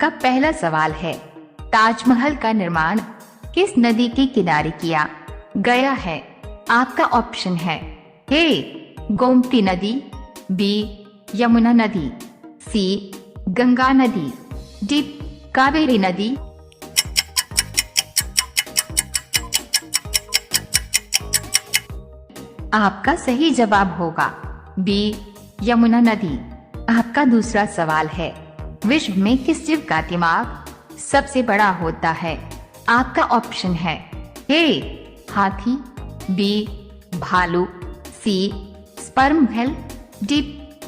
आपका पहला सवाल है, ताजमहल का निर्माण किस नदी के किनारे किया गया है? आपका ऑप्शन है ए गोमती नदी, बी यमुना नदी, सी गंगा नदी, डी कावेरी नदी। आपका सही जवाब होगा बी यमुना नदी। आपका दूसरा सवाल है, विश्व में किस जीव का दिमाग सबसे बड़ा होता है? आपका ऑप्शन है ए हाथी, बी भालू, सी स्पर्म व्हेल, डी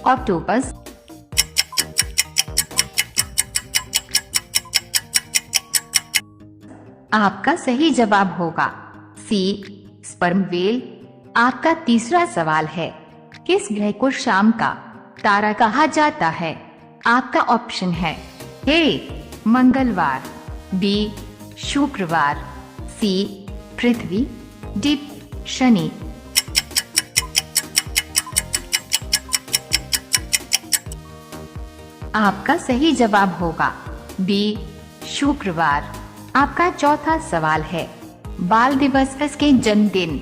ऑक्टोपस। आपका सही जवाब होगा सी स्पर्म व्हेल। आपका तीसरा सवाल है, किस ग्रह को शाम का तारा कहा जाता है? आपका ऑप्शन है ए मंगलवार, बी शुक्रवार, सी पृथ्वी, डी शनि। आपका सही जवाब होगा बी शुक्रवार। आपका चौथा सवाल है, बाल दिवस किसके जन्मदिन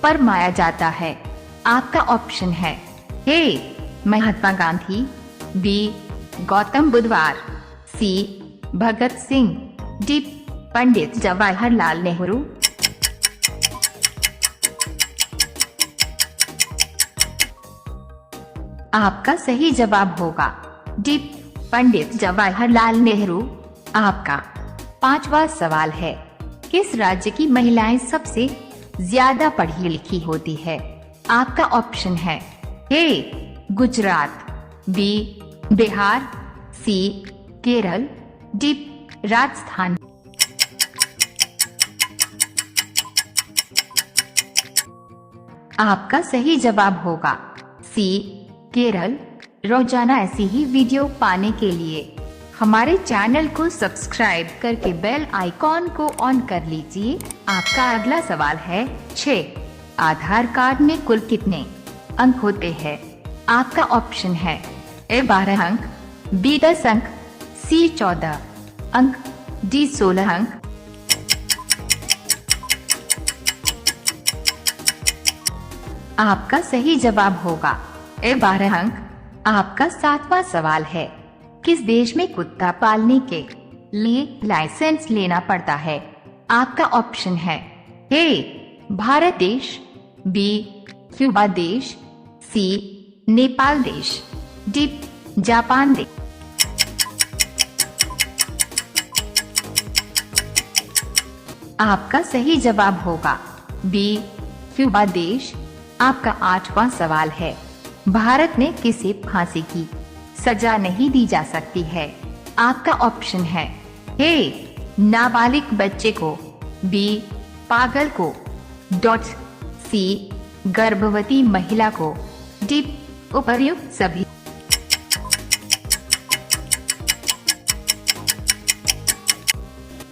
पर मनाया जाता है? आपका ऑप्शन है ए महात्मा गांधी, बी गौतम बुद्धवार, सी भगत सिंह, डी पंडित जवाहरलाल नेहरू। आपका सही जवाब होगा डी पंडित जवाहरलाल नेहरू। आपका पांचवा सवाल है, किस राज्य की महिलाएं सबसे ज्यादा पढ़ी लिखी होती है? आपका ऑप्शन है ए गुजरात, बी बिहार, सी केरल, डी राजस्थान। आपका सही जवाब होगा सी केरल। रोजाना ऐसी ही वीडियो पाने के लिए हमारे चैनल को सब्सक्राइब करके बेल आइकॉन को ऑन कर लीजिए। आपका अगला सवाल है 6, आधार कार्ड में कुल कितने अंक होते हैं? आपका ऑप्शन है ए 12 अंक, बी 10 अंक, सी 14 अंक, डी 16 अंक। आपका सही जवाब होगा ए 12 अंक। आपका 7वां सवाल है, किस देश में कुत्ता पालने के लिए लाइसेंस लेना पड़ता है? आपका ऑप्शन है ए भारत देश, बी क्यूबा देश, सी नेपाल देश, डी जापान देश। आपका सही जवाब होगा बी क्यूबा देश। आपका 8वां सवाल है, भारत में किसे फांसी की सजा नहीं दी जा सकती है? आपका ऑप्शन है ए नाबालिग बच्चे को, बी पागल को, सी गर्भवती महिला को, डी उपर्युक्त सभी।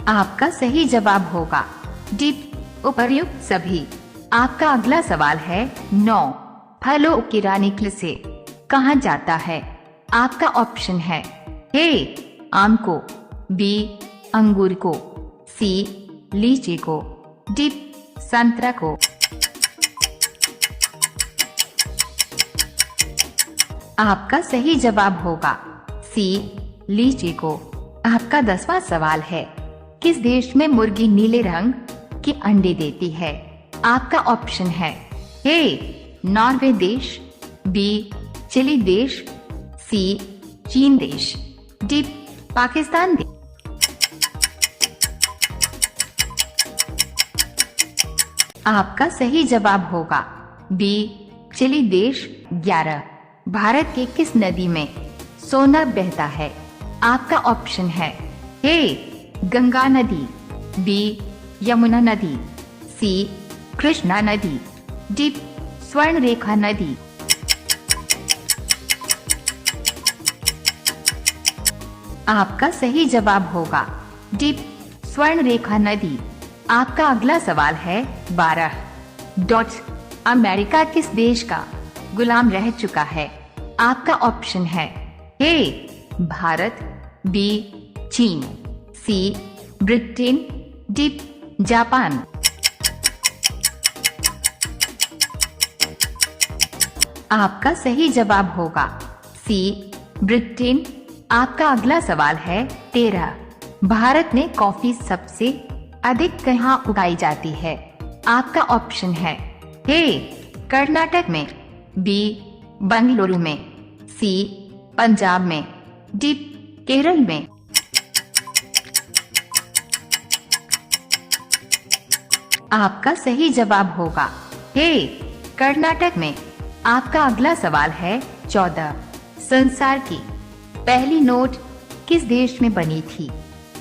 आपका सही जवाब होगा डी उपर्युक्त सभी। आपका अगला सवाल है 9, फलों की रानी किसे कहा जाता है? आपका ऑप्शन है ए आम को, बी अंगूर को, सी लीची को, डी संतरा को। आपका सही जवाब होगा सी लीची को। आपका 10वां सवाल है, किस देश में मुर्गी नीले रंग के अंडे देती है? आपका ऑप्शन है ए नॉर्वे देश, बी चिली देश, सी चीन देश, डी पाकिस्तान देश। आपका सही जवाब होगा बी चिली देश। 11, भारत के किस नदी में सोना बहता है? आपका ऑप्शन है ए गंगा नदी, बी यमुना नदी, सी कृष्णा नदी, डी स्वर्ण रेखा नदी। आपका सही जवाब होगा डी स्वर्ण रेखा नदी। आपका अगला सवाल है 12, अमेरिका किस देश का गुलाम रह चुका है? आपका ऑप्शन है ए भारत, बी चीन, सी ब्रिटेन, डी जापान। आपका सही जवाब होगा सी ब्रिटेन। आपका अगला सवाल है 13। भारत में कॉफी सबसे अधिक कहाँ उगाई जाती है? आपका ऑप्शन है ए कर्नाटक में, बी बंगलुरु में, सी पंजाब में, डी केरल में। आपका सही जवाब होगा ए कर्नाटक में। आपका अगला सवाल है 14। संसार की पहली नोट किस देश में बनी थी?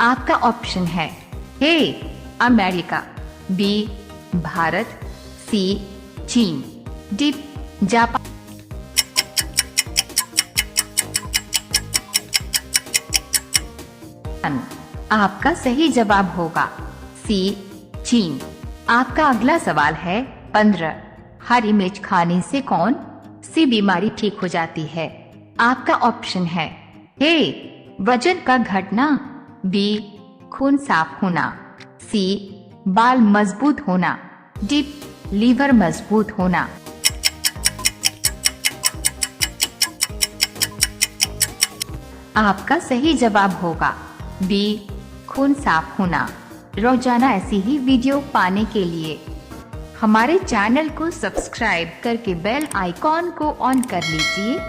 आपका ऑप्शन है ए अमेरिका, बी भारत, सी चीन, डी जापान। आपका सही जवाब होगा सी चीन। आपका अगला सवाल है 15। हरी मिर्च खाने से कौन सी बीमारी ठीक हो जाती है? आपका ऑप्शन है ए वजन का घटना, बी खून साफ होना, सी बाल मजबूत होना, डी लीवर मजबूत होना। आपका सही जवाब होगा बी खून साफ होना। रोजाना ऐसी ही वीडियो पाने के लिए हमारे चैनल को सब्सक्राइब करके बेल आइकॉन को ऑन कर लीजिए।